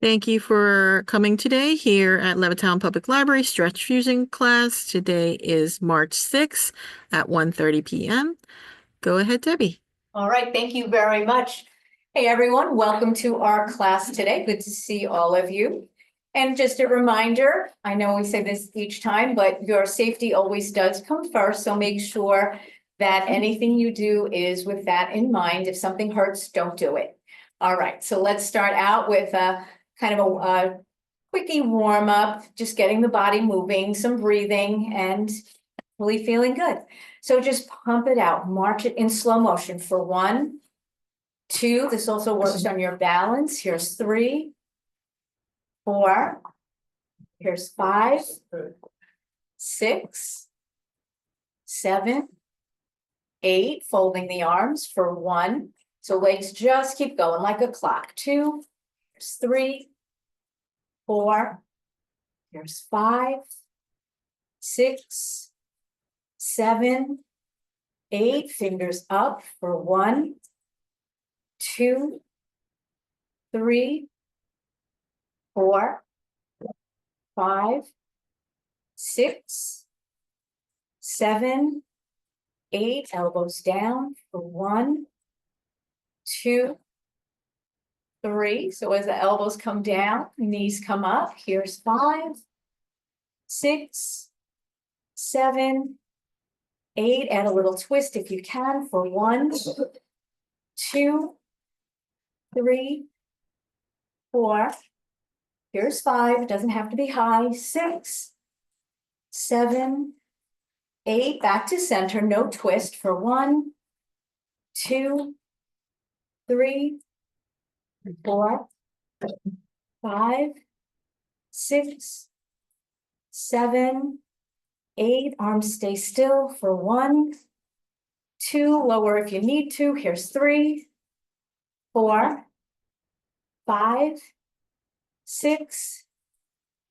Thank you for coming today here at Levittown Public Library Stretch Fusion class. Today is March 6th at 1:30 p.m. Go ahead, Debbie. All right, thank you very much. Hey, everyone, welcome to our class today. Good to see all of you. And just a reminder, I know we say this each time, but your safety always does come first. So make sure that anything you do is with that in mind. If something hurts, don't do it. All right, so let's start out with a kind of a quickie warm up, just getting the body moving, some breathing, and really feeling good. So just pump it out, march it in slow motion for 1, 2. This also works on your balance. Here's 3, 4. Here's 5, 6, 7, 8. Folding the arms for 1. So legs just keep going like a clock. 2. Here's 3, 4. Here's 5, 6, 7, 8. Fingers up for 1, 2, 3, 4, 5, 6, 7, 8. Elbows down for 1, 2, 3. So as the elbows come down, knees come up. Here's 5, 6, 7, 8. Add a little twist if you can for 1, 2, 3, 4. Here's 5. It doesn't have to be high. 6, 7, 8. Back to center. No twist for 1, 2, 3, 4, 5, 6, 7, 8. Arms stay still for 1, 2. Lower if you need to. Here's 3, 4, 5, 6,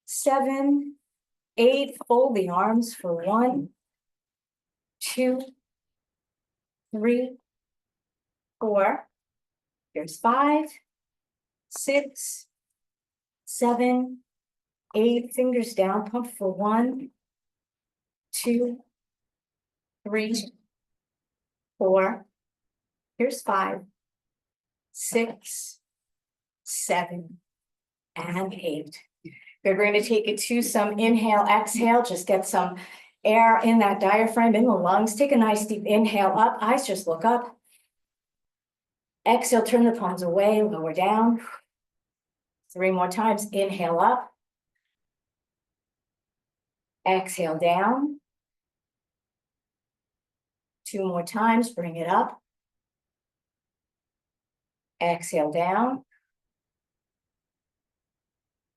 7, 8. Fold the arms for 1, 2, 3, 4. Here's 5, 6, 7, 8. Fingers down, pump for 1, 2, 3, 4. Here's 5, 6, 7, and 8. Good. We're going to take it to some inhale, exhale. Just get some air in that diaphragm, in the lungs. Take a nice deep inhale up. Eyes just look up. Exhale, turn the palms away, lower down. 3 more times. Inhale up. Exhale down. 2 more times. Bring it up. Exhale down.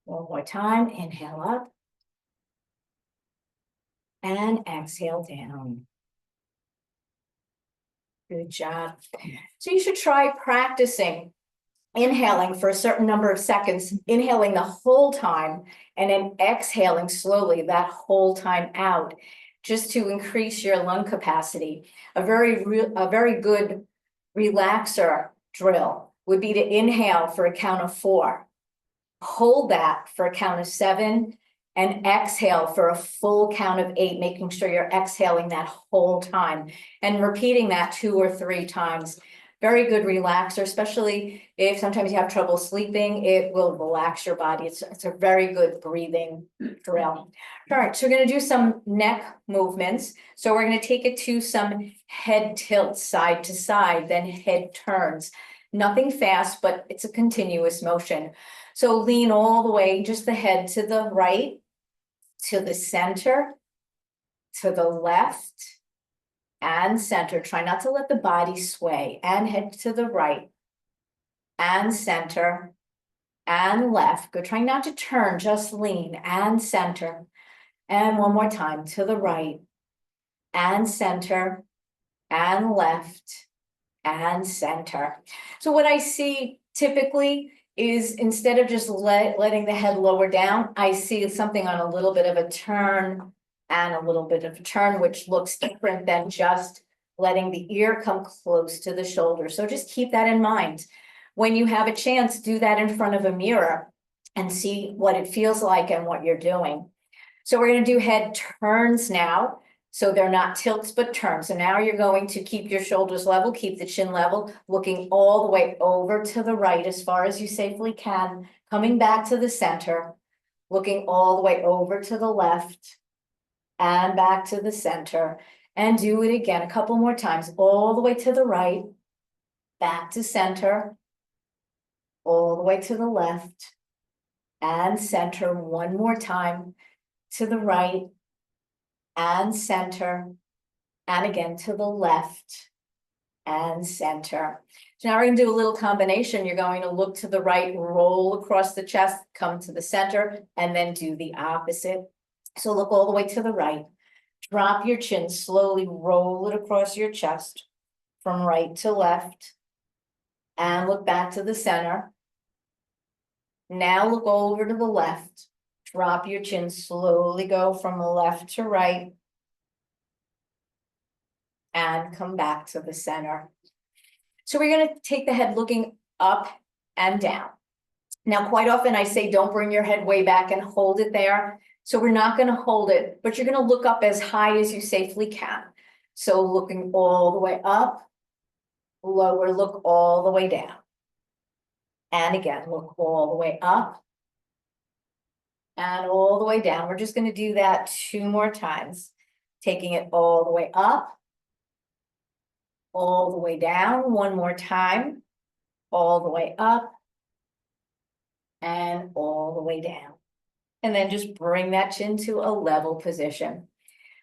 1 more time. Inhale up. And exhale down. Good job. So you should try practicing inhaling for a certain number of seconds, inhaling the whole time, and then exhaling slowly that whole time out, just to increase your lung capacity. A very good relaxer drill would be to inhale for a count of 4, hold that for a count of 7, and exhale for a full count of 8, making sure you're exhaling that whole time and repeating that 2 or 3 times. Very good relaxer, especially if sometimes you have trouble sleeping. It will relax your body. It's a very good breathing drill. All right, so we're going to do some neck movements. So we're going to take it to some head tilts side to side, then head turns. Nothing fast, but it's a continuous motion. So lean all the way, just the head to the right, to the center, to the left, and center. Try not to let the body sway. And head to the right, and center, and left. Good. Try not to turn, just lean, and center. And 1 more time, to the right, and center, and left, and center. So what I see typically is, instead of just letting the head lower down, I see something on a little bit of a turn and a little bit of a turn, which looks different than just letting the ear come close to the shoulder. So just keep that in mind. When you have a chance, do that in front of a mirror and see what it feels like and what you're doing. So we're going to do head turns now. So they're not tilts, but turns. So now you're going to keep your shoulders level, keep the chin level, looking all the way over to the right as far as you safely can, coming back to the center, looking all the way over to the left and back to the center, and do it again a couple more times, all the way to the right, back to center, all the way to the left and center one more time, to the right and center, and again to the left and center. So now we're going to do a little combination. You're going to look to the right, roll across the chest, come to the center, and then do the opposite. So look all the way to the right, drop your chin, slowly roll it across your chest from right to left, and look back to the center. Now look over to the left, drop your chin, slowly go from left to right, and come back to the center. So we're going to take the head looking up and down. Now, quite often I say, don't bring your head way back and hold it there. So we're not going to hold it, but you're going to look up as high as you safely can. So looking all the way up, lower, look all the way down. And again, look all the way up and all the way down. We're just going to do that 2 more times, taking it all the way up, all the way down, 1 more time, all the way up, and all the way down. And then just bring that chin to a level position.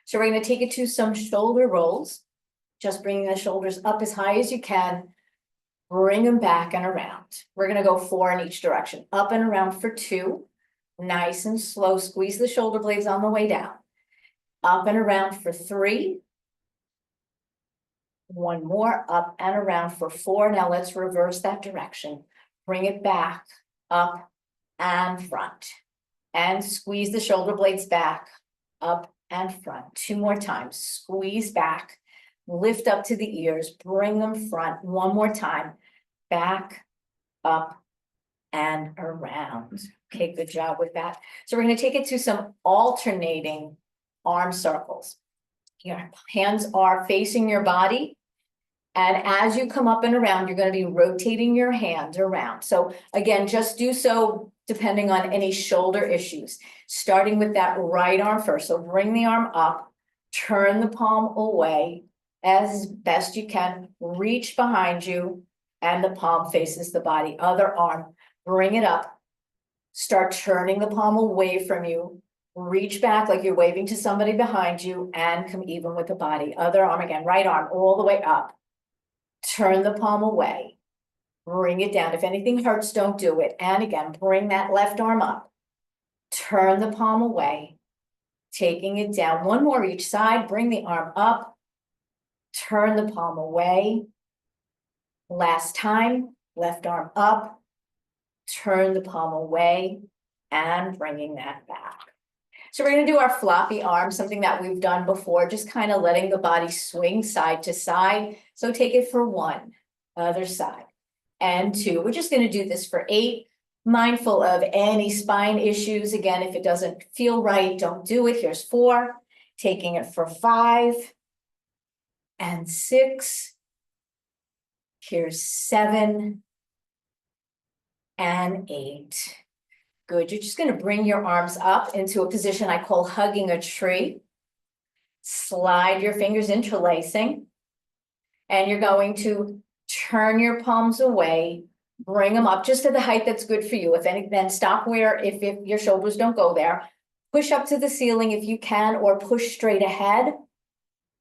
So we're going to take it to some shoulder rolls, just bringing the shoulders up as high as you can, bring them back and around. We're going to go 4 in each direction, up and around for 2, nice and slow, squeeze the shoulder blades on the way down, up and around for 3, 1 more, up and around for 4. Now let's reverse that direction, bring it back, up and front, and squeeze the shoulder blades back, up and front. 2 more times, squeeze back, lift up to the ears, bring them front, 1 more time, back, up, and around. Okay, good job with that. So we're going to take it to some alternating arm circles. Your hands are facing your body, and as you come up and around, you're going to be rotating your hand around. So again, just do so depending on any shoulder issues, starting with that right arm first. So bring the arm up, turn the palm away as best you can, reach behind you, and the palm faces the body. Other arm, bring it up, start turning the palm away from you, reach back like you're waving to somebody behind you, and come even with the body. Other arm again, right arm all the way up, turn the palm away, bring it down. If anything hurts, don't do it. And again, bring that left arm up, turn the palm away, taking it down. 1 more each side, bring the arm up, turn the palm away. Last time, left arm up, turn the palm away, and bringing that back. So we're going to do our floppy arm, something that we've done before, just kind of letting the body swing side to side. So take it for 1, other side, and 2. We're just going to do this for 8, mindful of any spine issues. Again, if it doesn't feel right, don't do it. Here's 4, taking it for 5 and 6. Here's 7 and 8. Good. You're just going to bring your arms up into a position I call hugging a tree. Slide your fingers interlacing. And you're going to turn your palms away, bring them up just to the height that's good for you. If any, then stop where, if your shoulders don't go there. Push up to the ceiling if you can, or push straight ahead.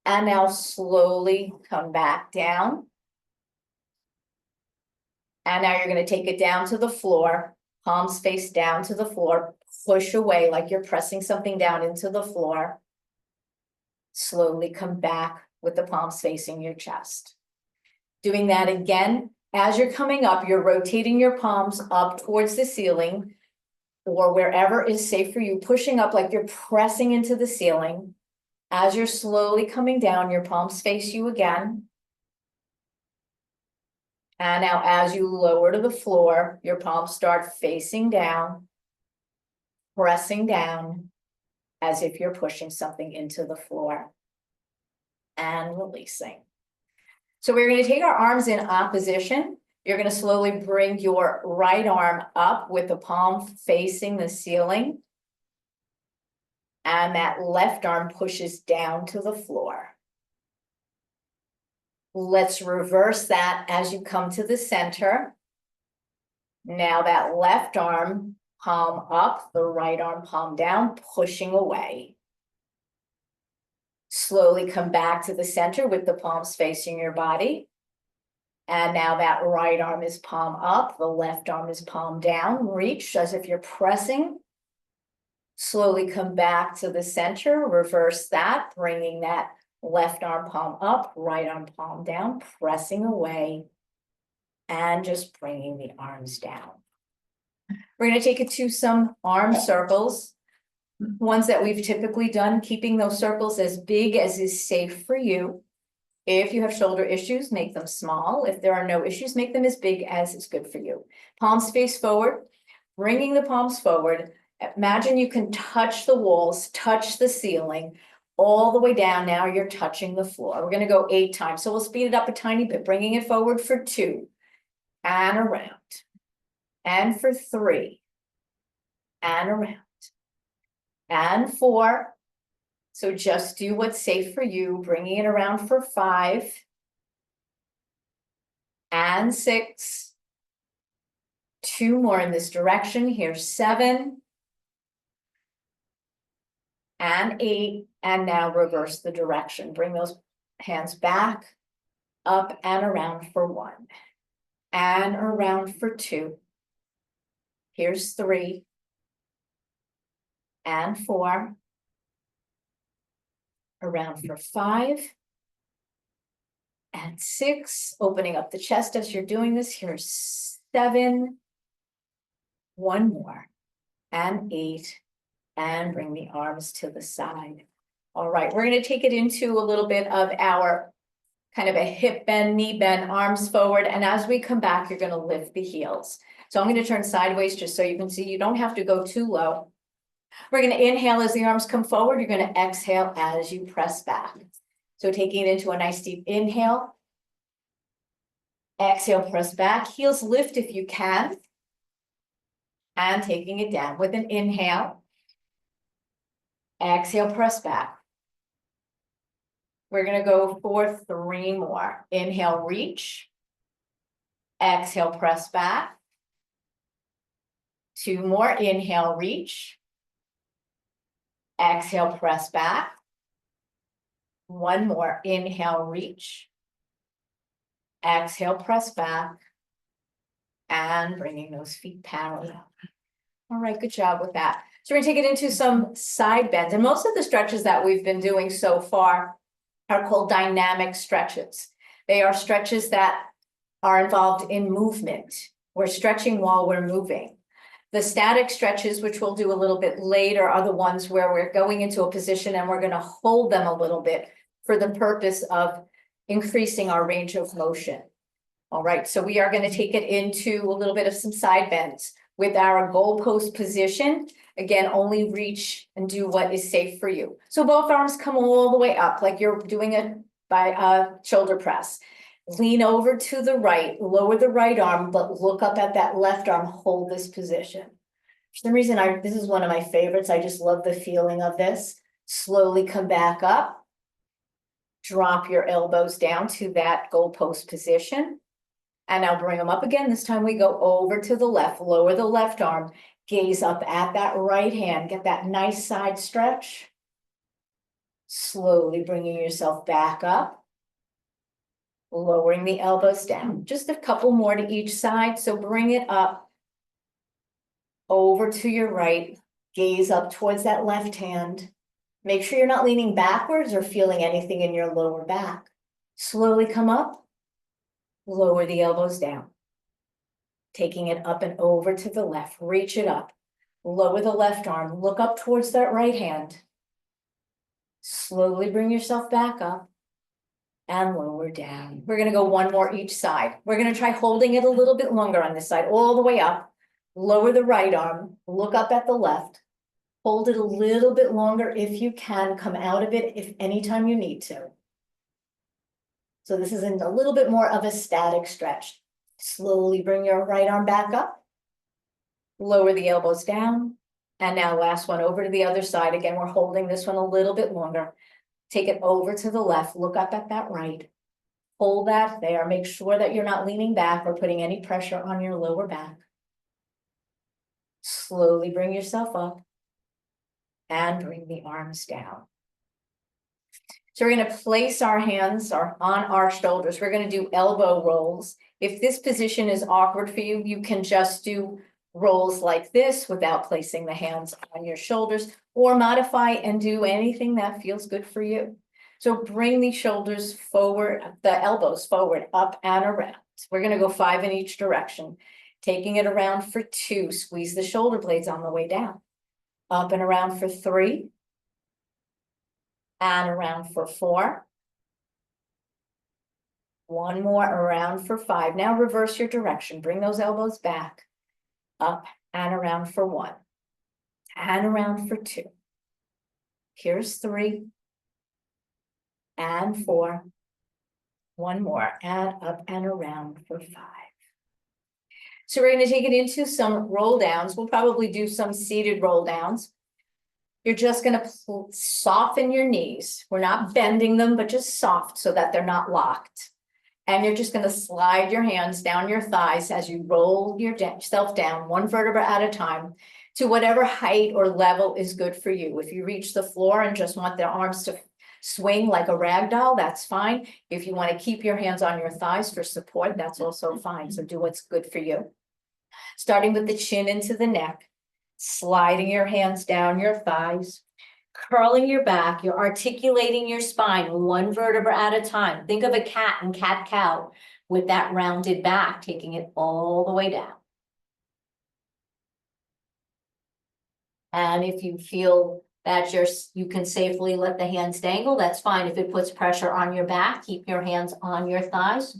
And now slowly come back down. And now you're going to take it down to the floor, palms face down to the floor, push away like you're pressing something down into the floor. Slowly come back with the palms facing your chest. Doing that again. As you're coming up, you're rotating your palms up towards the ceiling or wherever is safe for you, pushing up like you're pressing into the ceiling. As you're slowly coming down, your palms face you again. And now as you lower to the floor, your palms start facing down. pressing down as if you're pushing something into the floor and releasing. So we're going to take our arms in opposition. You're going to slowly bring your right arm up with the palm facing the ceiling. And that left arm pushes down to the floor. Let's reverse that as you come to the center. Now that left arm, palm up, the right arm, palm down, pushing away. Slowly come back to the center with the palms facing your body. And now that right arm is palm up, the left arm is palm down. Reach as if you're pressing. Slowly come back to the center, reverse that, bringing that left arm palm up, right arm palm down, pressing away, and just bringing the arms down. We're going to take it to some arm circles, ones that we've typically done, keeping those circles as big as is safe for you. If you have shoulder issues, make them small. If there are no issues, make them as big as is good for you. Palms face forward, bringing the palms forward. Imagine you can touch the walls, touch the ceiling, all the way down. Now you're touching the floor. We're going to go 8 times. So we'll speed it up a tiny bit, bringing it forward for 2 and around, and for 3 and around, and 4. So just do what's safe for you, bringing it around for 5 and 6. 2 more in this direction. Here's 7 and 8. And now reverse the direction. Bring those hands back, up and around for 1 and around for 2. Here's 3 and 4. Around for 5 and 6, opening up the chest as you're doing this. Here's 7, 1 more, and 8, and bring the arms to the side. All right, we're going to take it into a little bit of our kind of a hip bend, knee bend, arms forward, and as we come back, you're going to lift the heels. So I'm going to turn sideways just so you can see. You don't have to go too low. We're going to inhale as the arms come forward. You're going to exhale as you press back. So taking it into a nice deep inhale. Exhale, press back. Heels lift if you can. And taking it down with an inhale. Exhale, press back. We're going to go for 3 more. Inhale, reach. Exhale, press back. 2 more. Inhale, reach. Exhale, press back. 1 more. Inhale, reach. Exhale, press back. And bringing those feet parallel. All right, good job with that. So we're going to take it into some side bends. And most of the stretches that we've been doing so far are called dynamic stretches. They are stretches that are involved in movement. We're stretching while we're moving. The static stretches, which we'll do a little bit later, are the ones where we're going into a position and we're going to hold them a little bit for the purpose of increasing our range of motion. All right, so we are going to take it into a little bit of some side bends with our goalpost position. Again, only reach and do what is safe for you. So both arms come all the way up like you're doing it by a shoulder press. Lean over to the right, lower the right arm, but look up at that left arm, hold this position. For some reason, this is one of my favorites. I just love the feeling of this. Slowly come back up. Drop your elbows down to that goalpost position. And now bring them up again. This time we go over to the left, lower the left arm, gaze up at that right hand, get that nice side stretch. Slowly bringing yourself back up. Lowering the elbows down, just a couple more to each side. So bring it up over to your right, gaze up towards that left hand. Make sure you're not leaning backwards or feeling anything in your lower back. Slowly come up, lower the elbows down. Taking it up and over to the left, reach it up, lower the left arm, look up towards that right hand. Slowly bring yourself back up. And lower down. We're going to go 1 more each side. We're going to try holding it a little bit longer on this side, all the way up. Lower the right arm, look up at the left, Hold it a little bit longer if you can. Come out of it if anytime you need to. So this is a little bit more of a static stretch. Slowly bring your right arm back up. Lower the elbows down. And now last one over to the other side. Again, we're holding this one a little bit longer. Take it over to the left. Look up at that right. Hold that there. Make sure that you're not leaning back or putting any pressure on your lower back. Slowly bring yourself up and bring the arms down. So we're going to place our hands on our shoulders. We're going to do elbow rolls. If this position is awkward for you, you can just do rolls like this without placing the hands on your shoulders, or modify and do anything that feels good for you. So bring the shoulders forward, the elbows forward, up and around. We're going to go 5 in each direction. Taking it around for 2, squeeze the shoulder blades on the way down. Up and around for 3. And around for 4. One more around for 5. Now reverse your direction. Bring those elbows back. Up and around for 1. And around for 2. Here's 3. And 4. One more. And up and around for 5. So we're going to take it into some roll downs. We'll probably do some seated roll downs. You're just going to soften your knees. We're not bending them, but just soft so that they're not locked. And you're just going to slide your hands down your thighs as you roll yourself down 1 vertebra at a time to whatever height or level is good for you. If you reach the floor and just want the arms to swing like a rag doll, that's fine. If you want to keep your hands on your thighs for support, that's also fine. So do what's good for you. Starting with the chin into the neck, sliding your hands down your thighs, curling your back, you're articulating your spine 1 vertebra at a time. Think of a cat and cat-cow with that rounded back, taking it all the way down. And if you feel that you can safely let the hands dangle, that's fine. If it puts pressure on your back, keep your hands on your thighs.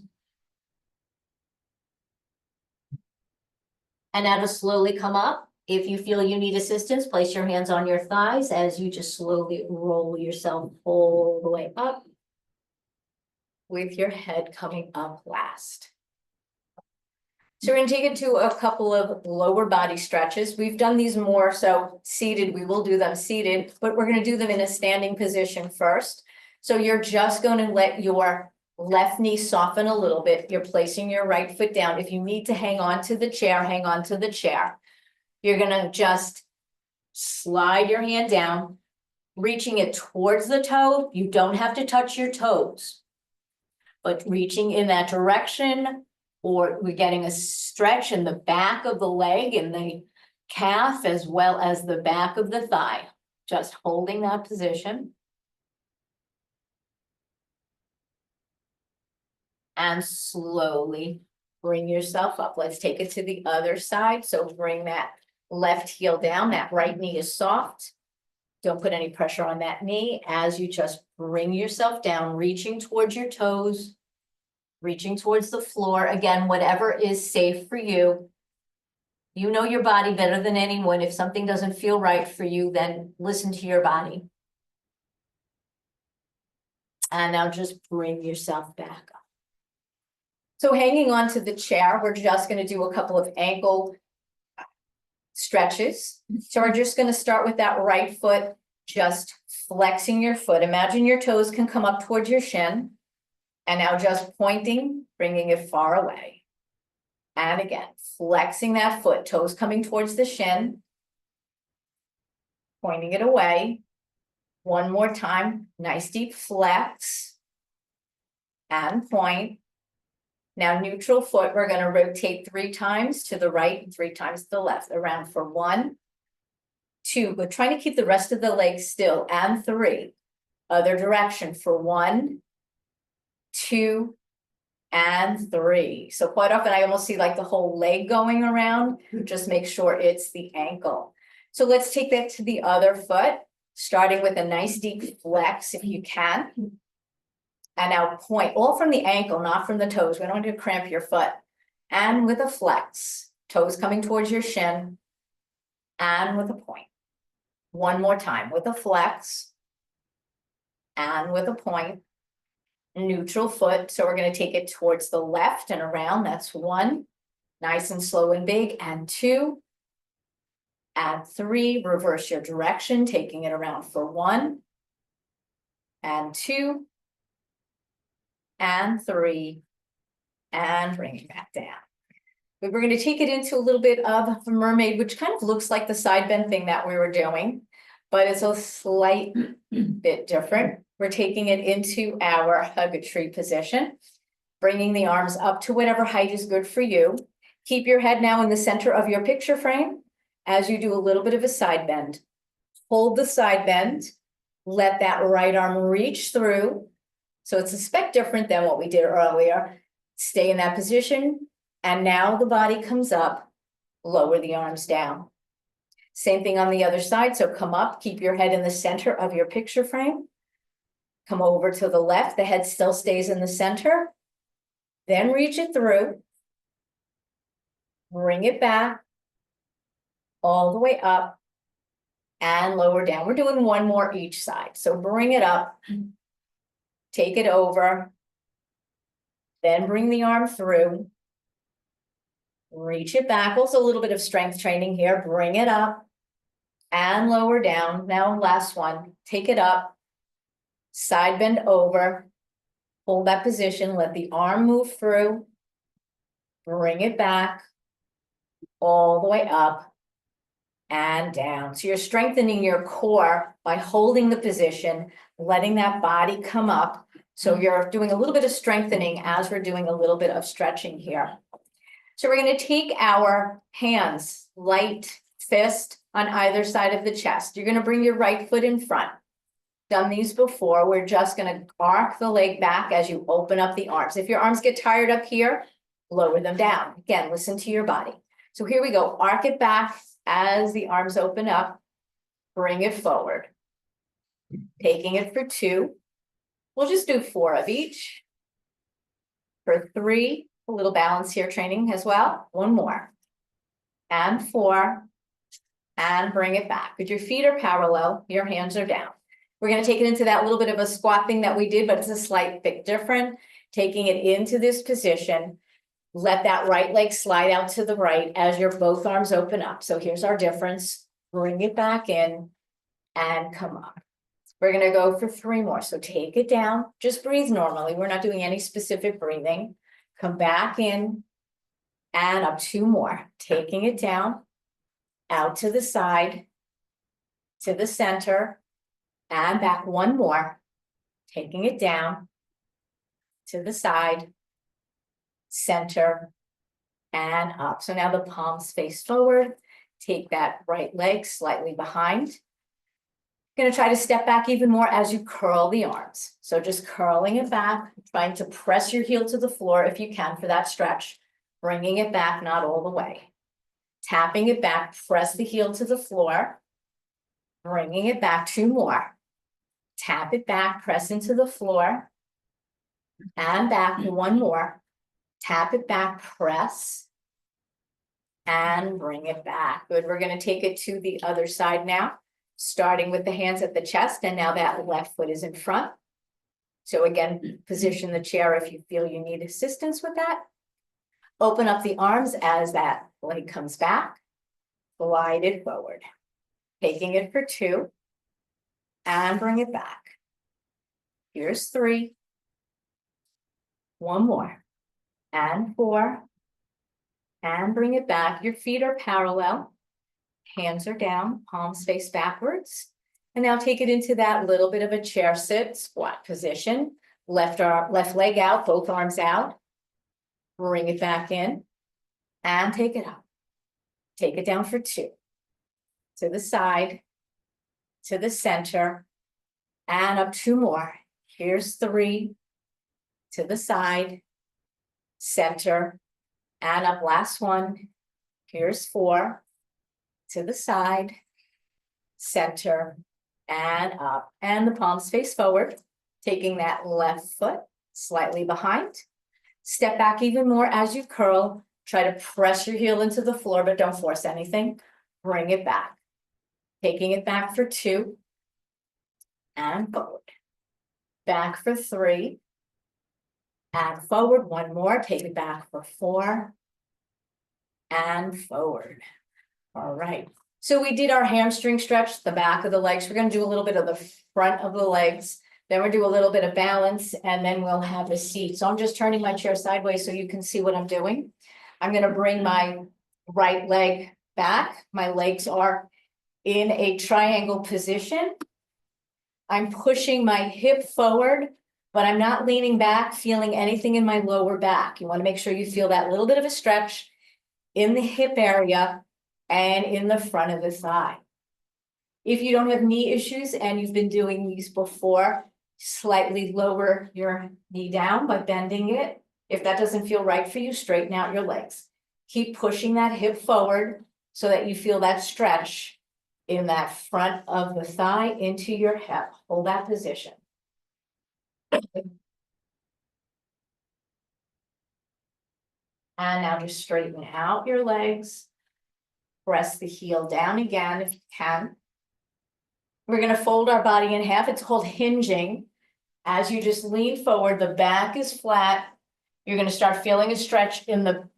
And now to slowly come up. If you feel you need assistance, place your hands on your thighs as you just slowly roll yourself all the way up with your head coming up last. So we're going to take it to a couple of lower body stretches. We've done these more so seated. We will do them seated, but we're going to do them in a standing position first. So you're just going to let your left knee soften a little bit. You're placing your right foot down. If you need to hang on to the chair, hang on to the chair. You're going to just slide your hand down, reaching it towards the toe. You don't have to touch your toes, but reaching in that direction, or we're getting a stretch in the back of the leg and the calf as well as the back of the thigh. Just holding that position. And slowly bring yourself up. Let's take it to the other side. So bring that left heel down. That right knee is soft. Don't put any pressure on that knee as you just bring yourself down, reaching towards your toes, reaching towards the floor. Again, whatever is safe for you. You know your body better than anyone. If something doesn't feel right for you, then listen to your body. And now just bring yourself back up. So hanging on to the chair, we're just going to do a couple of ankle stretches. So we're just going to start with that right foot, just flexing your foot. Imagine your toes can come up towards your shin. And now just pointing, bringing it far away. And again, flexing that foot, toes coming towards the shin. Pointing it away. One more time, nice deep flex. And point. Now neutral foot, we're going to rotate 3 times to the right and 3 times to the left. Around for 1, 2, but trying to keep the rest of the leg still, and 3. Other direction for 1, 2, and 3. So quite often I almost see like the whole leg going around. Just make sure it's the ankle. So let's take that to the other foot, starting with a nice deep flex if you can. And now point, all from the ankle, not from the toes. We don't want to cramp your foot. And with a flex, toes coming towards your shin, and with a point. One more time with a flex and with a point. Neutral foot, so we're going to take it towards the left and around. That's 1, nice and slow and big, and 2, and 3. Reverse your direction, taking it around for 1, and 2, and 3, and bring it back down. We're going to take it into a little bit of a mermaid, which kind of looks like the side bend thing that we were doing, but it's a slight bit different. We're taking it into our hug a tree position, bringing the arms up to whatever height is good for you. Keep your head now in the center of your picture frame as you do a little bit of a side bend. Hold the side bend, let that right arm reach through. So it's a speck different than what we did earlier. Stay in that position, and now the body comes up, lower the arms down. Same thing on the other side, so come up, keep your head in the center of your picture frame. Come over to the left, the head still stays in the center. Then reach it through. Bring it back. All the way up. And lower down. We're doing one more each side. So bring it up. Take it over. Then bring the arm through. Reach it back. Also a little bit of strength training here. Bring it up. And lower down. Now last one. Take it up. Side bend over, hold that position, let the arm move through, bring it back, all the way up and down. So you're strengthening your core by holding the position, letting that body come up. So you're doing a little bit of strengthening as we're doing a little bit of stretching here. So we're going to take our hands, light fist on either side of the chest. You're going to bring your right foot in front. Done these before. We're just going to arc the leg back as you open up the arms. If your arms get tired up here, lower them down. Again, listen to your body. So here we go. Arc it back as the arms open up. Bring it forward. Taking it for 2. We'll just do 4 of each. For 3, a little balance here training as well. 1 more. And 4. And bring it back. But your feet are parallel. Your hands are down. We're going to take it into that little bit of a squat thing that we did, but it's a slight bit different. Taking it into this position, let that right leg slide out to the right as your both arms open up. So here's our difference. Bring it back in and come up. We're going to go for 3 more. So take it down. Just breathe normally. We're not doing any specific breathing. Come back in and up 2 more. Taking it down, out to the side, to the center, and back 1 more, taking it down to the side, center, and up. So now the palms face forward. Take that right leg slightly behind. You're going to try to step back even more as you curl the arms. So just curling it back, trying to press your heel to the floor if you can for that stretch, bringing it back, not all the way. Tapping it back, press the heel to the floor, bringing it back 2 more. Tap it back, press into the floor, and back 1 more. Tap it back, press, and bring it back. Good, we're gonna take it to the other side now, starting with the hands at the chest, and now that left foot is in front. So again, position the chair if you feel you need assistance with that. Open up the arms as that leg comes back, glide it forward. Taking it for 2. And bring it back. Here's 3. 1 more. And 4. And bring it back. Your feet are parallel. Hands are down, palms face backwards. And now take it into that little bit of a chair sit, squat position. Left leg out, both arms out. Bring it back in. And take it up. Take it down for 2. To the side. To the center, and up 2 more. Here's 3, to the side, center, and up last one. Here's 4, to the side, center, and up. And the palms face forward, taking that left foot slightly behind. Step back even more as you curl. Try to press your heel into the floor, but don't force anything. Bring it back. Taking it back for 2. And forward. Back for 3. And forward. 1 more. Take it back for 4. And forward. All right. So we did our hamstring stretch, the back of the legs. We're going to do a little bit of the front of the legs. Then we'll do a little bit of balance, and then we'll have a seat. So I'm just turning my chair sideways so you can see what I'm doing. I'm going to bring my right leg back. My legs are in a triangle position. I'm pushing my hip forward, but I'm not leaning back, feeling anything in my lower back. You want to make sure you feel that little bit of a stretch in the hip area and in the front of the thigh. If you don't have knee issues and you've been doing these before, slightly lower your knee down by bending it. If that doesn't feel right for you, straighten out your legs. Keep pushing that hip forward so that you feel that stretch in that front of the thigh into your hip. Hold that position. And now just straighten out your legs. Press the heel down again if you can. We're going to fold our body in half. It's called hinging. As you just lean forward, the back is flat. You're going to start feeling a stretch in the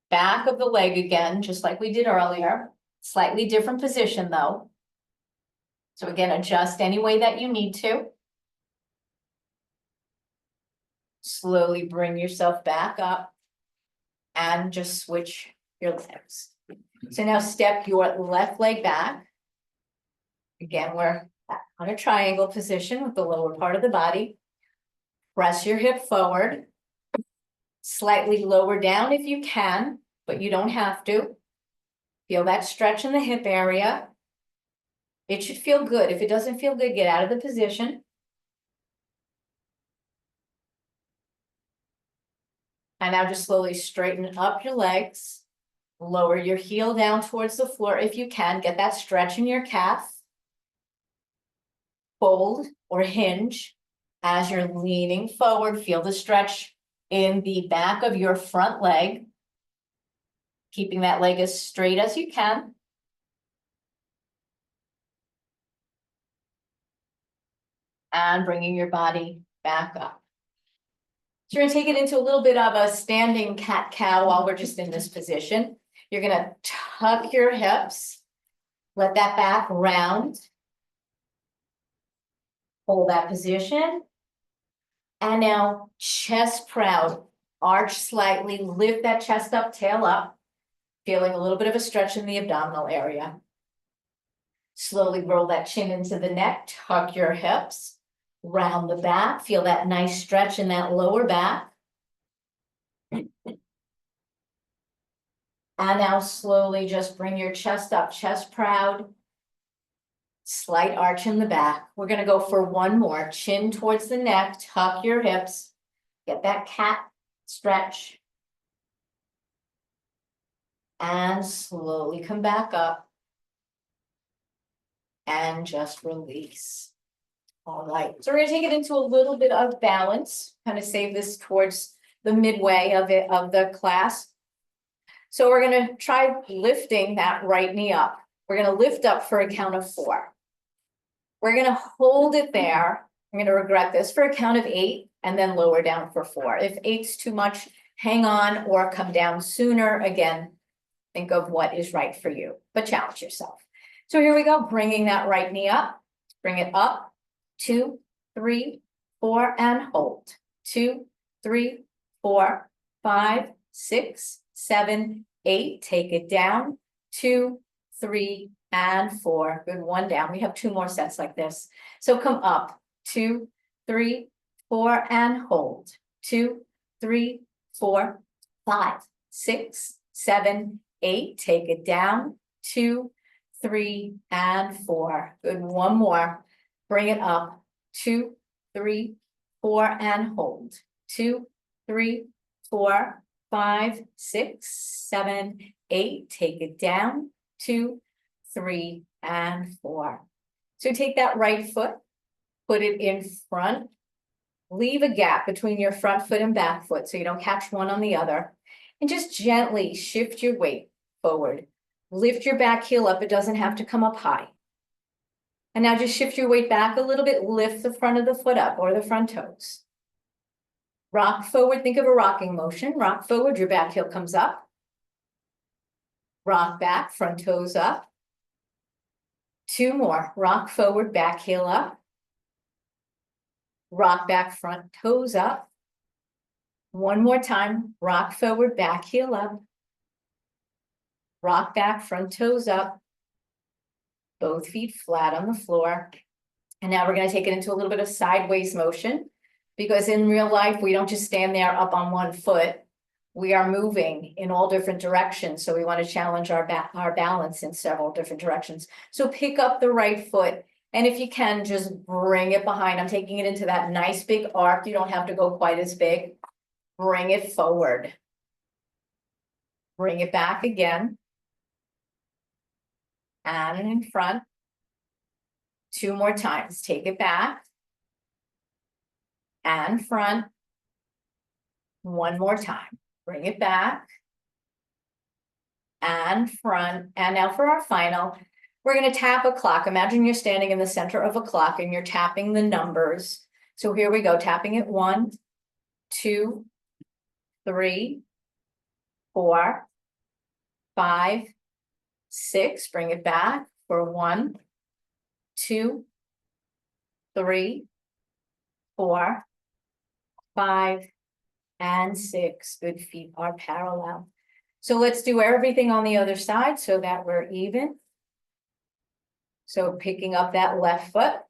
back of the leg again, just like we did earlier. Slightly different position though. So again, adjust any way that you need to. Slowly bring yourself back up and just switch your legs. So now step your left leg back. Again, we're on a triangle position with the lower part of the body. Press your hip forward. Slightly lower down if you can, but you don't have to. Feel that stretch in the hip area. It should feel good. If it doesn't feel good, get out of the position. And now just slowly straighten up your legs. Lower your heel down towards the floor if you can. Get that stretch in your calf. Fold or hinge as you're leaning forward. Feel the stretch in the back of your front leg. Keeping that leg as straight as you can. And bringing your body back up. So you're going to take it into a little bit of a standing cat-cow while we're just in this position. You're going to tuck your hips. Let that back round. Hold that position. And now chest proud. Arch slightly. Lift that chest up, tail up. Feeling a little bit of a stretch in the abdominal area. Slowly roll that chin into the neck. Tuck your hips. Round the back. Feel that nice stretch in that lower back. And now slowly just bring your chest up, chest proud. Slight arch in the back. We're going to go for one more. Chin towards the neck, tuck your hips. Get that cat stretch. And slowly come back up. And just release. All right, so we're going to take it into a little bit of balance. Kind of save this towards the midway of the class. So we're going to try lifting that right knee up. We're going to lift up for a count of 4. We're going to hold it there. I'm going to regret this for a count of 8 and then lower down for 4. If 8's too much, hang on or come down sooner. Again, think of what is right for you, but challenge yourself. So here we go, bringing that right knee up. Bring it up. 2, 3, 4, and hold. 2, 3, 4, 5, 6, 7, 8. Take it down. 2, 3, and 4. Good, 1 down. We have 2 more sets like this. So come up. 2, 3, 4, and hold. 2, 3, 4, 5, 6, 7, 8. Take it down. 2, 3, and 4. Good, 1 more. Bring it up. 2, 3, 4, and hold. 2, 3, 4, 5, 6, 7, 8. Take it down. 2, 3, and 4. So take that right foot, put it in front. Leave a gap between your front foot and back foot so you don't catch one on the other. And just gently shift your weight forward. Lift your back heel up. It doesn't have to come up high. And now just shift your weight back a little bit, lift the front of the foot up or the front toes. Rock forward, think of a rocking motion. Rock forward, your back heel comes up. Rock back, front toes up. 2 more, rock forward, back heel up. Rock back, front toes up. 1 more time, rock forward, back heel up. Rock back, front toes up. Both feet flat on the floor. And now we're going to take it into a little bit of sideways motion, because in real life, we don't just stand there up on one foot. We are moving in all different directions. So we want to challenge our balance in several different directions. So pick up the right foot. And if you can, just bring it behind. I'm taking it into that nice big arc. You don't have to go quite as big. Bring it forward. Bring it back again. And in front. 2 more times. Take it back. And front. 1 more time. Bring it back. And front. And now for our final, we're going to tap a clock. Imagine you're standing in the center of a clock and you're tapping the numbers. So here we go, tapping it 1, 2, 3, 4, 5, 6. Bring it back for 1, 2, 3, 4, 5, and 6. Good, feet are parallel. So let's do everything on the other side so that we're even. So picking up that left foot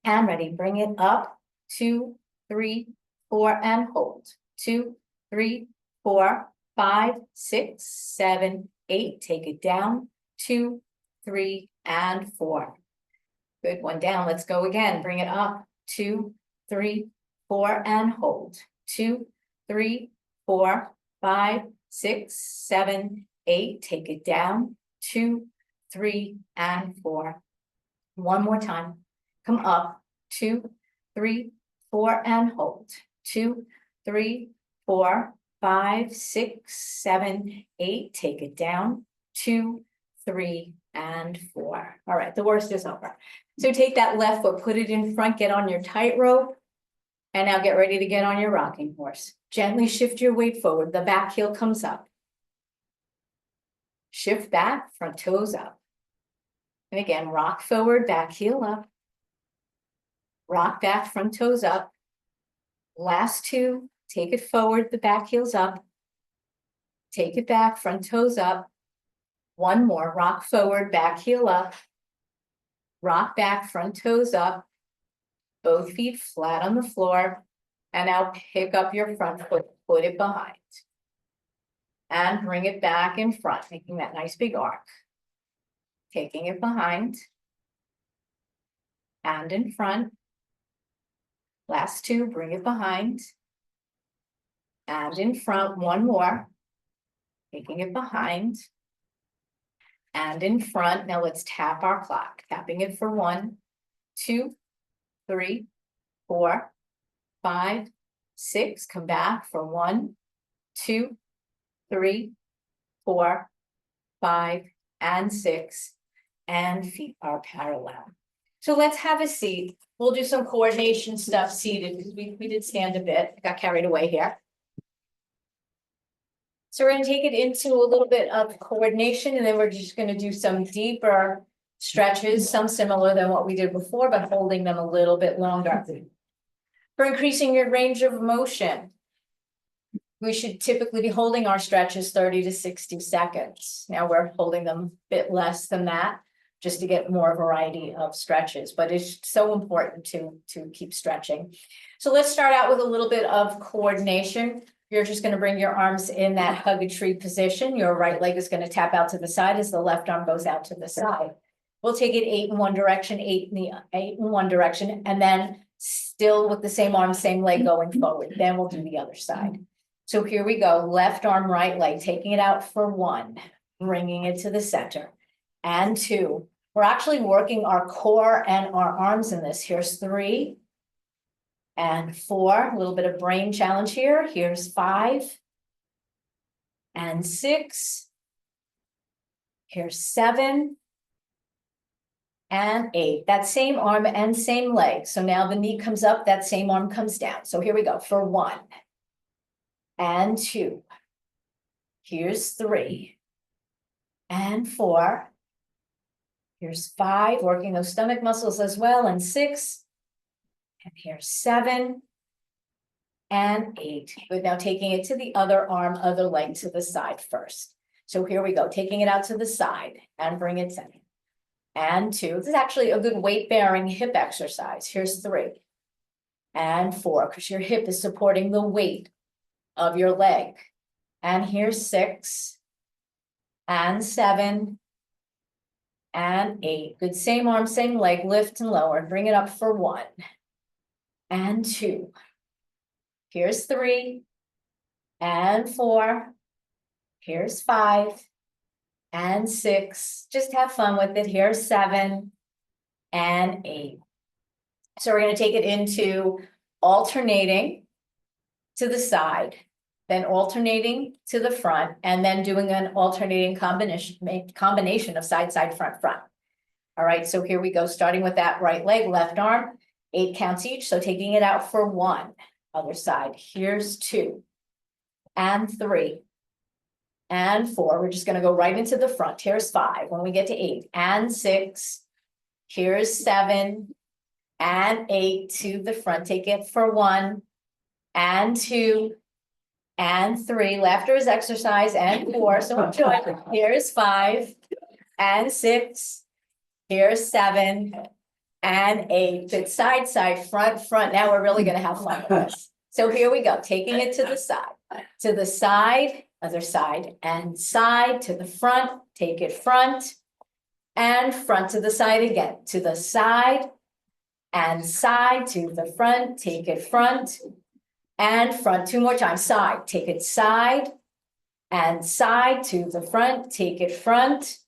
and ready, bring it up, 2, 3, 4, and hold. 2, 3, 4, 5, 6, 7, 8. Take it down, 2, 3, and 4. Good, one down. Let's go again. Bring it up, 2, 3, 4, and hold. 2, 3, 4, 5, 6, 7, 8. Take it down, 2, 3, and 4. One more time. Come up, 2, 3, 4, and hold. 2, 3, 4, 5, 6, 7, 8. Take it down, 2, 3, and 4. All right, the worst is over. So take that left foot, put it in front, get on your tightrope, and now get ready to get on your rocking horse. Gently shift your weight forward. The back heel comes up. Shift back, front toes up. And again, rock forward, back heel up. Rock back, front toes up. Last 2, take it forward, the back heel's up. Take it back, front toes up. 1 more, rock forward, back heel up. Rock back, front toes up. Both feet flat on the floor. And now pick up your front foot, put it behind. And bring it back in front, making that nice big arc. Taking it behind. And in front. Last 2, bring it behind. And in front, 1 more. Taking it behind. And in front. Now let's tap our clock. Tapping it for 1, 2, 3, 4, 5, 6. Come back for 1, 2, 3, 4, 5, and 6. And feet are parallel. So let's have a seat. We'll do some coordination stuff seated because we did stand a bit. I got carried away here. So we're going to take it into a little bit of coordination, and then we're just going to do some deeper stretches, some similar than what we did before, but holding them a little bit longer. For increasing your range of motion, we should typically be holding our stretches 30 to 60 seconds. Now we're holding them a bit less than that, just to get more variety of stretches, but it's so important to keep stretching. So let's start out with a little bit of coordination. You're just going to bring your arms in that hug a tree position. Your right leg is going to tap out to the side as the left arm goes out to the side. We'll take it 8 in one direction, 8 in one direction, and then still with the same arm, same leg going forward. Then we'll do the other side. So here we go. Left arm, right leg, taking it out for 1, bringing it to the center. And 2, we're actually working our core and our arms in this. Here's 3 and 4, a little bit of brain challenge here. Here's 5 and 6. Here's 7 and 8. That same arm and same leg. So now the knee comes up, that same arm comes down. So here we go for 1 and 2. Here's 3 and 4. Here's 5, working those stomach muscles as well, and 6. And here's 7 and 8. Good, now taking it to the other arm, other leg to the side first. So here we go, taking it out to the side and bring it in. And 2, this is actually a good weight-bearing hip exercise. Here's 3 and 4, because your hip is supporting the weight of your leg. And here's 6 and 7 and 8. Good, same arm, same leg, lift and lower. Bring it up for 1 and 2. Here's 3 and 4. Here's 5 and 6. Just have fun with it. Here's 7 and 8. So we're going to take it into alternating to the side, then alternating to the front, and then doing an alternating combination of side, side, front, front. All right, so here we go, starting with that right leg, left arm, 8 counts each. So taking it out for 1, other side. Here's 2 and 3 and 4. We're just going to go right into the front. Here's 5 when we get to 8 and 6. Here's 7 and 8 to the front. Take it for 1 and 2 and 3. Laughter is exercise, and 4. So enjoy. Here's 5 and 6. Here's 7 and 8. Good, side, side, front, front. Now we're really going to have fun with this. So here we go, taking it to the side, other side, and side to the front. Take it front and front to the side again, to the side and side to the front. Take it front and front. 2 more times. Side, take it side and side to the front. Take it front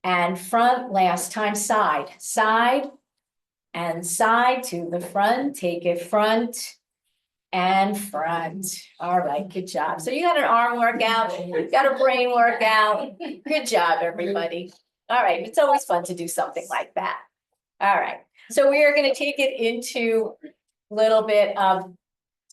and front. Last time. Side, side and side to the front. Take it front and front. All right, good job. So you got an arm workout, you got a brain workout. Good job, everybody. All right, it's always fun to do something like that. All right, so we are going to take it into a little bit of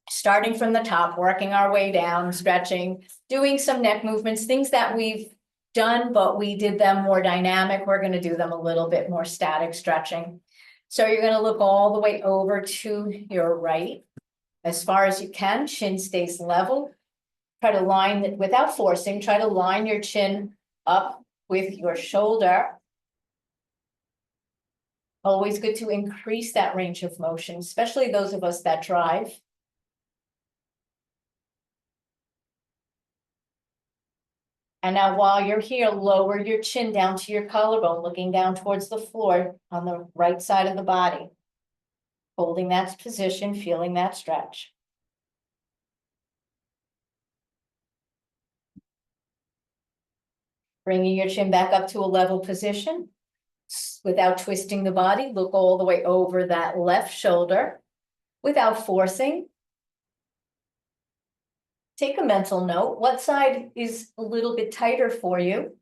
starting from the top, working our way down, stretching, doing some neck movements, things that we've done, but we did them more dynamic. We're going to do them a little bit more static stretching. So you're going to look all the way over to your right as far as you can. Chin stays level. Try to line it without forcing. Try to line your chin up with your shoulder. Always good to increase that range of motion, especially those of us that drive. And now while you're here, lower your chin down to your collarbone, looking down towards the floor on the right side of the body. Holding that position, feeling that stretch. Bringing your chin back up to a level position. Without twisting the body, look all the way over that left shoulder without forcing. Take a mental note. What side is a little bit tighter for you?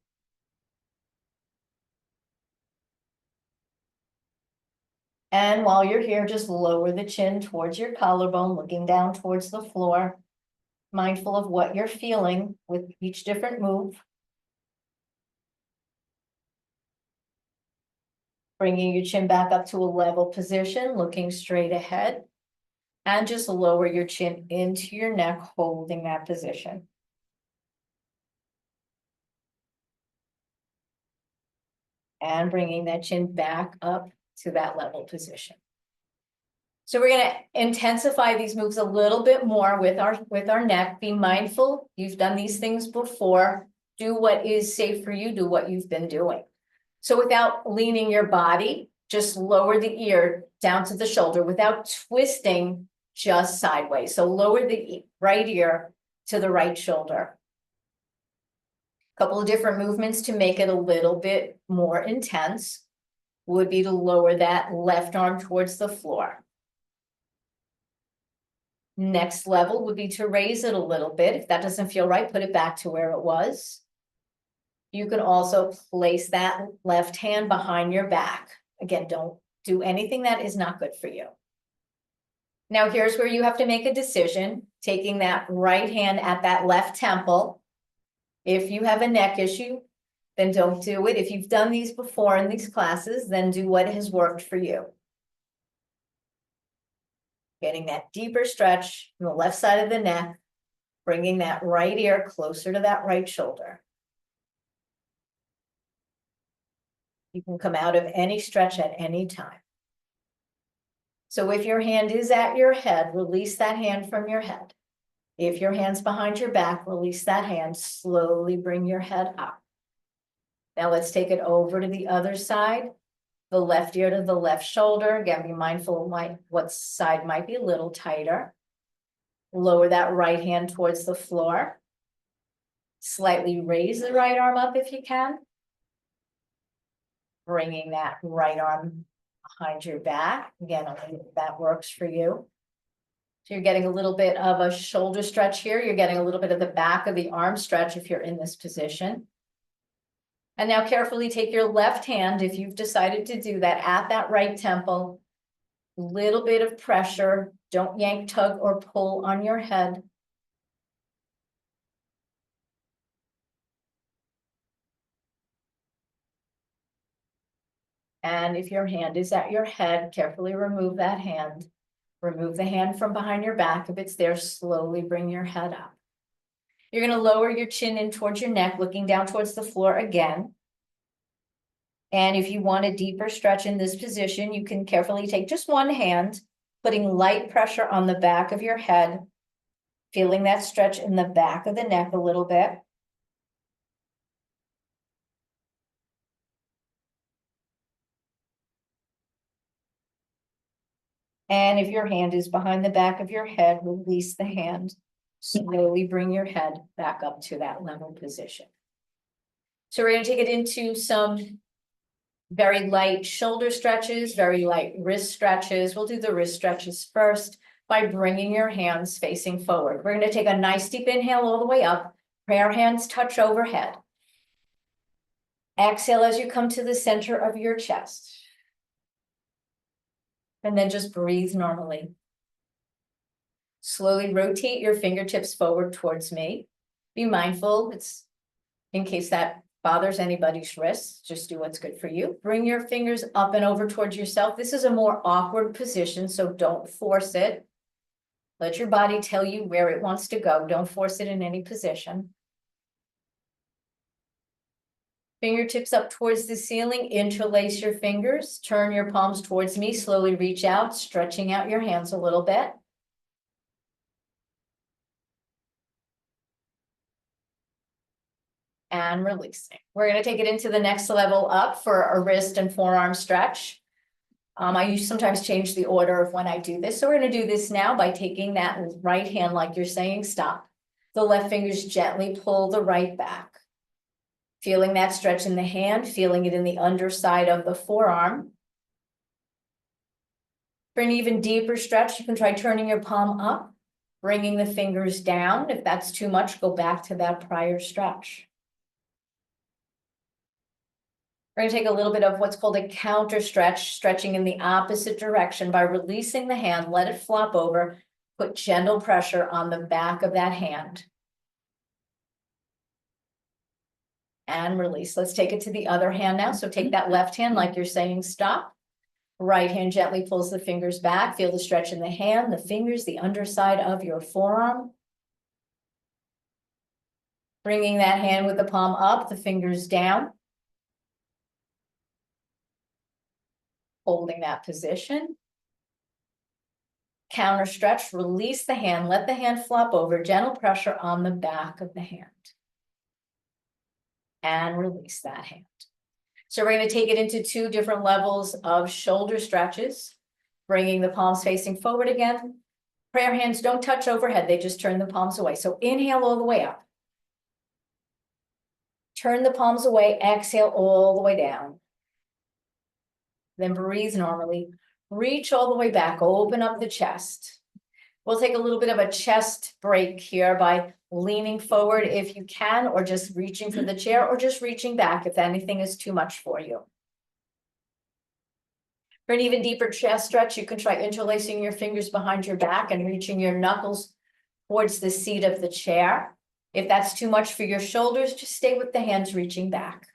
And while you're here, just lower the chin towards your collarbone, looking down towards the floor, mindful of what you're feeling with each different move. Bringing your chin back up to a level position, looking straight ahead. And just lower your chin into your neck, holding that position. And bringing that chin back up to that level position. So we're going to intensify these moves a little bit more with our neck. Be mindful. You've done these things before. Do what is safe for you. Do what you've been doing. So without leaning your body, just lower the ear down to the shoulder without twisting, just sideways. So lower the right ear to the right shoulder. A couple of different movements to make it a little bit more intense would be to lower that left arm towards the floor. Next level would be to raise it a little bit. If that doesn't feel right, put it back to where it was. You can also place that left hand behind your back. Again, don't do anything that is not good for you. Now, here's where you have to make a decision, taking that right hand at that left temple. If you have a neck issue, then don't do it. If you've done these before in these classes, then do what has worked for you. Getting that deeper stretch from the left side of the neck, bringing that right ear closer to that right shoulder. You can come out of any stretch at any time. So if your hand is at your head, release that hand from your head. If your hand's behind your back, release that hand, slowly bring your head up. Now let's take it over to the other side. The left ear to the left shoulder. Again, be mindful of what side might be a little tighter. Lower that right hand towards the floor. Slightly raise the right arm up if you can. Bringing that right arm behind your back. Again, only if that works for you. So you're getting a little bit of a shoulder stretch here. You're getting a little bit of the back of the arm stretch if you're in this position. And now carefully take your left hand, if you've decided to do that, at that right temple. Little bit of pressure. Don't yank, tug, or pull on your head. And if your hand is at your head, carefully remove that hand. Remove the hand from behind your back. If it's there, slowly bring your head up. You're going to lower your chin in towards your neck, looking down towards the floor again. And if you want a deeper stretch in this position, you can carefully take just one hand, putting light pressure on the back of your head, feeling that stretch in the back of the neck a little bit. And if your hand is behind the back of your head, release the hand. Slowly bring your head back up to that level position. So we're going to take it into some very light shoulder stretches, very light wrist stretches. We'll do the wrist stretches first by bringing your hands facing forward. We're going to take a nice deep inhale all the way up. Prayer hands touch overhead. Exhale as you come to the center of your chest. And then just breathe normally. Slowly rotate your fingertips forward towards me. Be mindful, it's in case that bothers anybody's wrists, just do what's good for you. Bring your fingers up and over towards yourself. This is a more awkward position, so don't force it. Let your body tell you where it wants to go. Don't force it in any position. Fingertips up towards the ceiling, interlace your fingers, turn your palms towards me, slowly reach out, stretching out your hands a little bit. And releasing. We're going to take it into the next level up for a wrist and forearm stretch. I sometimes change the order of when I do this. So we're going to do this now by taking that right hand like you're saying stop. The left fingers gently pull the right back. Feeling that stretch in the hand, feeling it in the underside of the forearm. For an even deeper stretch, you can try turning your palm up, bringing the fingers down. If that's too much, go back to that prior stretch. We're going to take a little bit of what's called a counter stretch, stretching in the opposite direction by releasing the hand, let it flop over, put gentle pressure on the back of that hand. And release. Let's take it to the other hand now. So take that left hand like you're saying stop. Right hand gently pulls the fingers back. Feel the stretch in the hand, the fingers, the underside of your forearm. Bringing that hand with the palm up, the fingers down. Holding that position. Counter stretch, release the hand, let the hand flop over, gentle pressure on the back of the hand. And release that hand. So we're going to take it into two different levels of shoulder stretches, bringing the palms facing forward again. Prayer hands don't touch overhead, they just turn the palms away. So inhale all the way up. Turn the palms away, exhale all the way down. Then breathe normally. Reach all the way back, open up the chest. We'll take a little bit of a chest break here by leaning forward if you can, or just reaching for the chair, or just reaching back if anything is too much for you. For an even deeper chest stretch, you can try interlacing your fingers behind your back and reaching your knuckles towards the seat of the chair. If that's too much for your shoulders, just stay with the hands reaching back.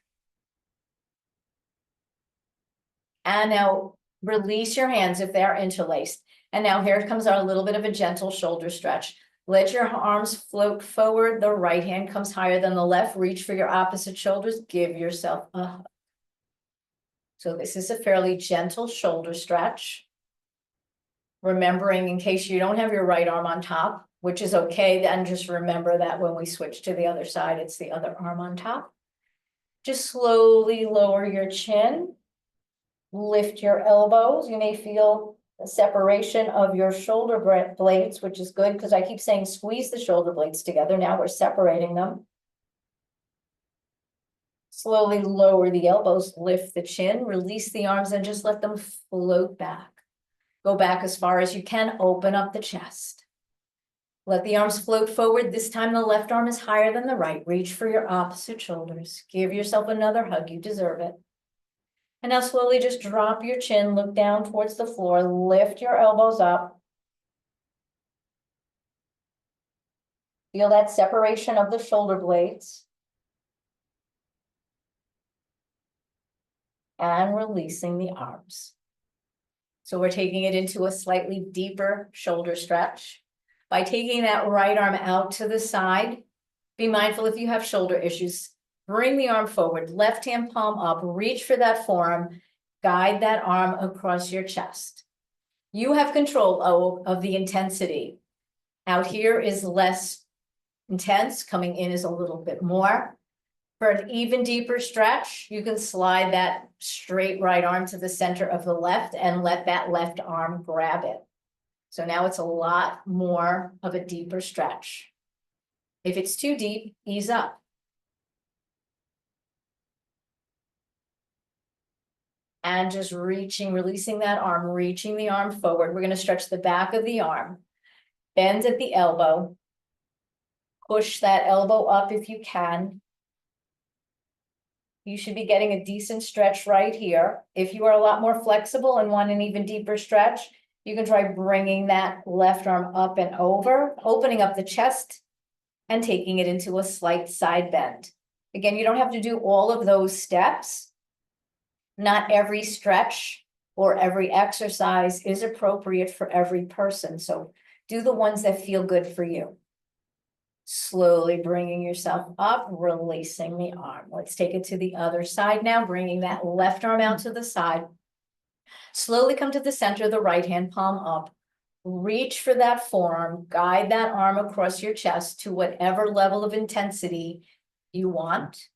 And now release your hands if they're interlaced. And now here comes our little bit of a gentle shoulder stretch. Let your arms float forward. The right hand comes higher than the left. Reach for your opposite shoulders. Give yourself a hug. So this is a fairly gentle shoulder stretch. Remembering in case you don't have your right arm on top, which is okay, then just remember that when we switch to the other side, it's the other arm on top. Just slowly lower your chin. Lift your elbows. You may feel a separation of your shoulder blades, which is good because I keep saying squeeze the shoulder blades together. Now we're separating them. Slowly lower the elbows, lift the chin, release the arms, and just let them float back. Go back as far as you can, open up the chest. Let the arms float forward. This time the left arm is higher than the right. Reach for your opposite shoulders. Give yourself another hug. You deserve it. And now slowly just drop your chin, look down towards the floor, lift your elbows up. Feel that separation of the shoulder blades. And releasing the arms. So we're taking it into a slightly deeper shoulder stretch. By taking that right arm out to the side, be mindful if you have shoulder issues, bring the arm forward, left hand palm up, reach for that forearm, guide that arm across your chest. You have control of the intensity. Out here is less intense, coming in is a little bit more. For an even deeper stretch, you can slide that straight right arm to the center of the left and let that left arm grab it. So now it's a lot more of a deeper stretch. If it's too deep, ease up. And just releasing that arm, reaching the arm forward. We're going to stretch the back of the arm. Bend at the elbow. Push that elbow up if you can. You should be getting a decent stretch right here. If you are a lot more flexible and want an even deeper stretch, you can try bringing that left arm up and over, opening up the chest and taking it into a slight side bend. Again, you don't have to do all of those steps. Not every stretch or every exercise is appropriate for every person. So do the ones that feel good for you. Slowly bringing yourself up, releasing the arm. Let's take it to the other side now, bringing that left arm out to the side. Slowly come to the center, the right hand palm up. Reach for that forearm, guide that arm across your chest to whatever level of intensity you want.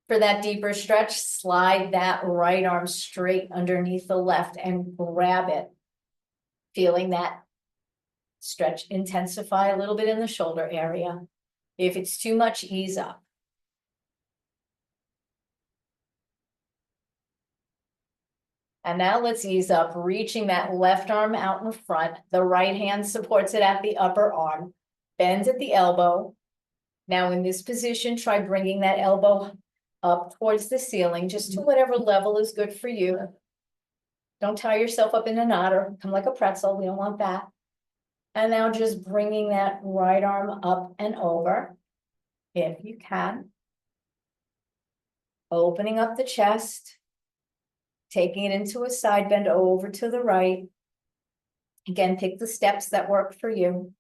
For that deeper stretch, slide that right arm straight underneath the left and grab it. Feeling that stretch intensify a little bit in the shoulder area. If it's too much, ease up. And now let's ease up, reaching that left arm out in front. The right hand supports it at the upper arm, bends at the elbow. Now in this position, try bringing that elbow up towards the ceiling, just to whatever level is good for you. Don't tie yourself up in a knot or come like a pretzel. We don't want that. And now just bringing that right arm up and over, if you can. Opening up the chest. Taking it into a side bend over to the right. Again, pick the steps that work for you.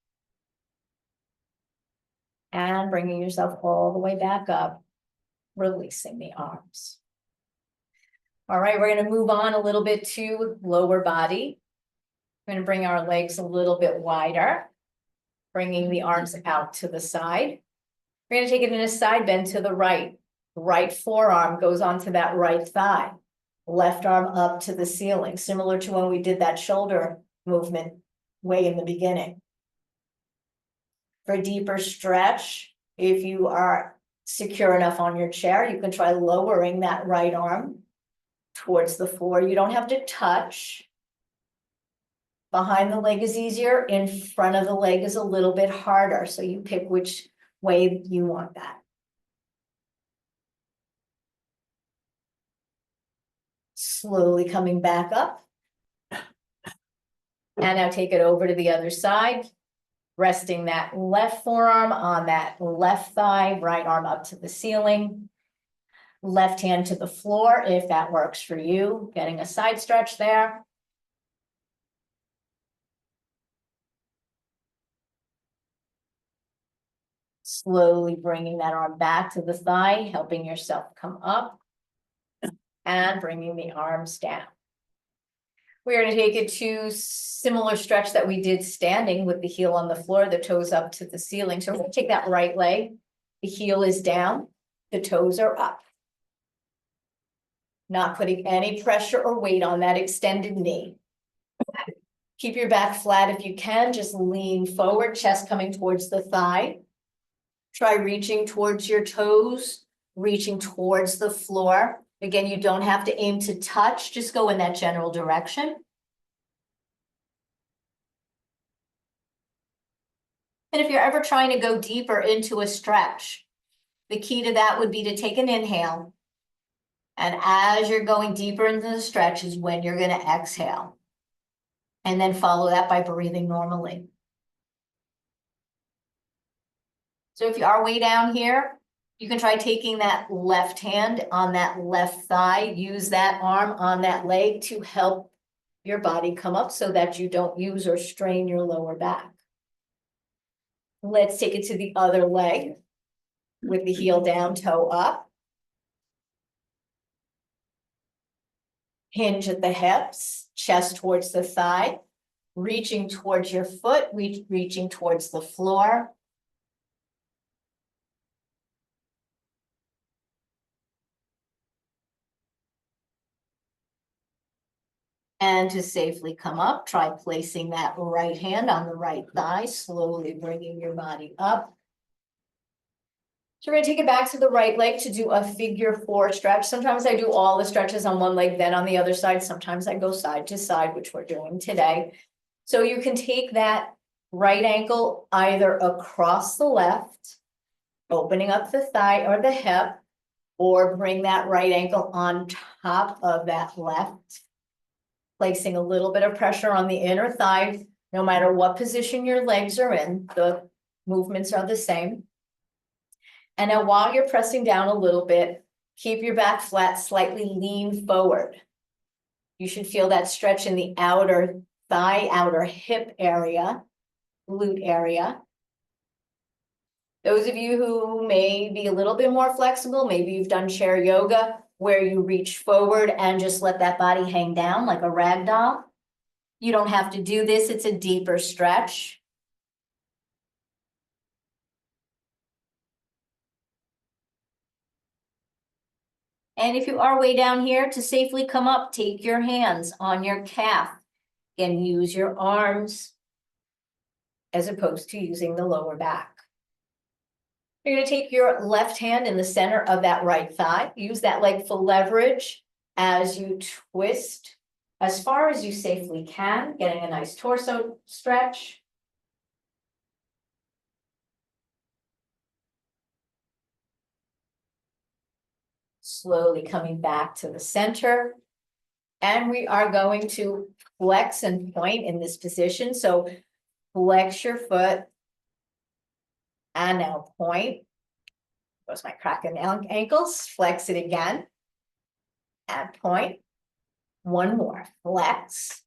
And bringing yourself all the way back up, releasing the arms. All right, we're going to move on a little bit to lower body. We're going to bring our legs a little bit wider, bringing the arms out to the side. We're going to take it in a side bend to the right. Right forearm goes onto that right thigh. Left arm up to the ceiling, similar to when we did that shoulder movement way in the beginning. For a deeper stretch, if you are secure enough on your chair, you can try lowering that right arm towards the floor. You don't have to touch. Behind the leg is easier. In front of the leg is a little bit harder. So you pick which way you want that. Slowly coming back up, And now take it over to the other side, resting that left forearm on that left thigh, right arm up to the ceiling. Left hand to the floor, if that works for you, getting a side stretch there. Slowly bringing that arm back to the thigh, helping yourself come up and bringing the arms down. We're going to take it to similar stretch that we did standing with the heel on the floor, the toes up to the ceiling. So we're going to take that right leg, the heel is down, the toes are up. Not putting any pressure or weight on that extended knee. Keep your back flat if you can, just lean forward, chest coming towards the thigh. Try reaching towards your toes, reaching towards the floor. Again, you don't have to aim to touch, just go in that general direction. And if you're ever trying to go deeper into a stretch, the key to that would be to take an inhale. And as you're going deeper into the stretch is when you're going to exhale. And then follow that by breathing normally. So if you are way down here, you can try taking that left hand on that left thigh, use that arm on that leg to help your body come up so that you don't use or strain your lower back. Let's take it to the other leg with the heel down, toe up. Hinge at the hips, chest towards the thigh, reaching towards your foot, reaching towards the floor. And to safely come up, try placing that right hand on the right thigh, slowly bringing your body up. So we're going to take it back to the right leg to do a figure 4 stretch. Sometimes I do all the stretches on one leg, then on the other side. Sometimes I go side to side, which we're doing today. So you can take that right ankle either across the left, opening up the thigh or the hip, or bring that right ankle on top of that left, placing a little bit of pressure on the inner thigh. No matter what position your legs are in, the movements are the same. And now while you're pressing down a little bit, keep your back flat, slightly lean forward. You should feel that stretch in the outer thigh, outer hip area, glute area. Those of you who may be a little bit more flexible, maybe you've done chair yoga, where you reach forward and just let that body hang down like a rag doll. You don't have to do this, it's a deeper stretch. And if you are way down here, to safely come up, take your hands on your calf and use your arms as opposed to using the lower back. You're going to take your left hand in the center of that right thigh. Use that leg for leverage as you twist as far as you safely can, getting a nice torso stretch. Slowly coming back to the center. And we are going to flex and point in this position. So flex your foot and now point. Goes my cracking ankles. Flex it again and point. One more, flex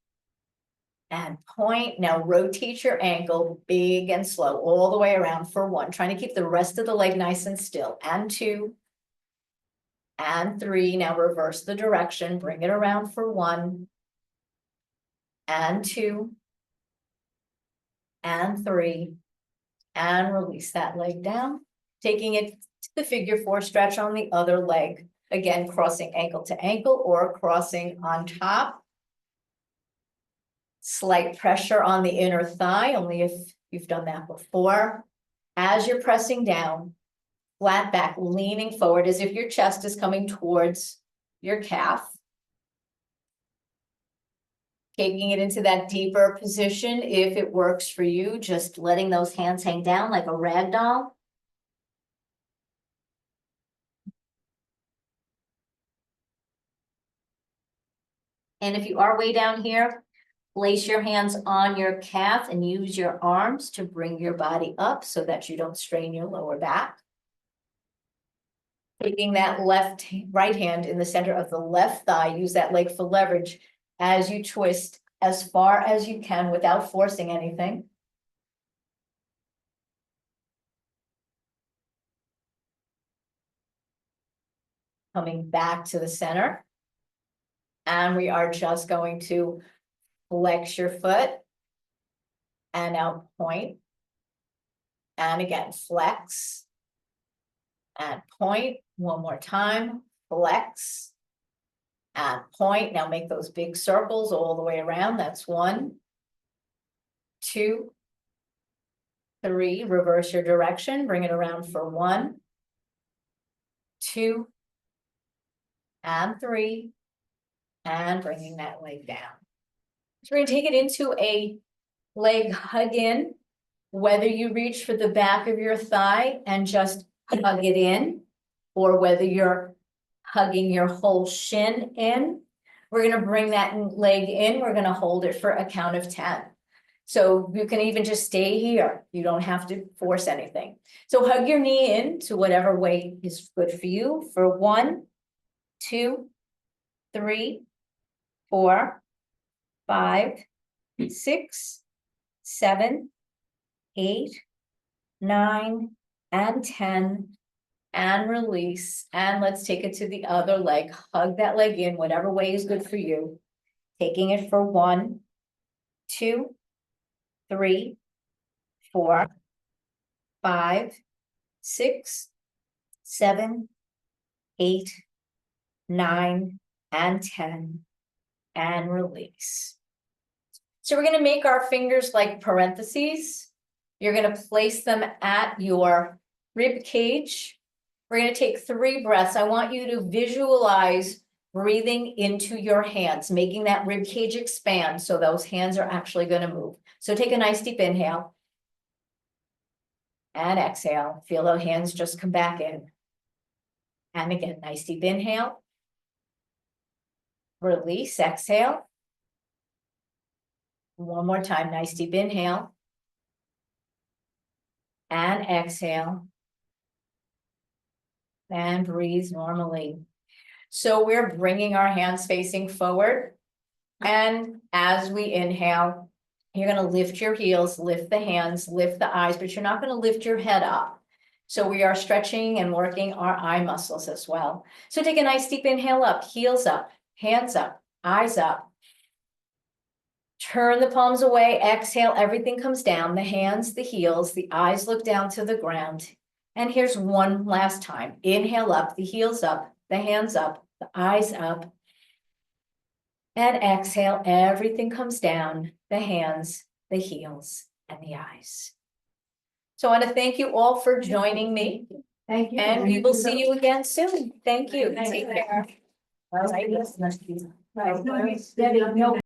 and point. Now rotate your ankle big and slow all the way around for 1, trying to keep the rest of the leg nice and still. And 2 and 3. Now reverse the direction, bring it around for 1 and 2 and 3 and release that leg down, taking it to the figure 4 stretch on the other leg. Again, crossing ankle to ankle or crossing on top. Slight pressure on the inner thigh, only if you've done that before. As you're pressing down, flat back, leaning forward as if your chest is coming towards your calf. Taking it into that deeper position, if it works for you, just letting those hands hang down like a rag doll. And if you are way down here, Place your hands on your calf and use your arms to bring your body up so that you don't strain your lower back. Taking that right hand in the center of the left thigh, use that leg for leverage as you twist as far as you can without forcing anything. Coming back to the center. And we are just going to flex your foot and now point. And again, flex and point. One more time, flex and point. Now make those big circles all the way around. That's 1, 2, 3. Reverse your direction. Bring it around for 1, 2, and 3. And bringing that leg down. So we're going to take it into a leg hug in, whether you reach for the back of your thigh and just hug it in, or whether you're hugging your whole shin in. We're going to bring that leg in. We're going to hold it for a count of 10. So you can even just stay here. You don't have to force anything. So hug your knee in to whatever way is good for you for 1, 2, 3, 4, 5, 6, 7, 8, 9, and 10, and release. And let's take it to the other leg. Hug that leg in, whatever way is good for you. Taking it for 1, 2, 3, 4, 5, 6, 7, 8, 9, and 10, and release. So we're going to make our fingers like parentheses. You're going to place them at your rib cage. We're going to take 3 breaths. I want you to visualize breathing into your hands, making that rib cage expand so those hands are actually going to move. So take a nice deep inhale and exhale. Feel those hands just come back in. And again, nice deep inhale. Release, exhale. One more time, nice deep inhale. And exhale. And breathe normally. So we're bringing our hands facing forward. And as we inhale, you're going to lift your heels, lift the hands, lift the eyes, but you're not going to lift your head up. So we are stretching and working our eye muscles as well. So take a nice deep inhale up, heels up, hands up, eyes up. Turn the palms away, exhale, everything comes down, the hands, the heels, the eyes look down to the ground. And here's one last time. Inhale up, the heels up, the hands up, the eyes up. And exhale, everything comes down, the hands, the heels, and the eyes. So I want to thank you all for joining me. Thank you. And we will see you again soon. Thank you. Thank Take you. care. Right. No,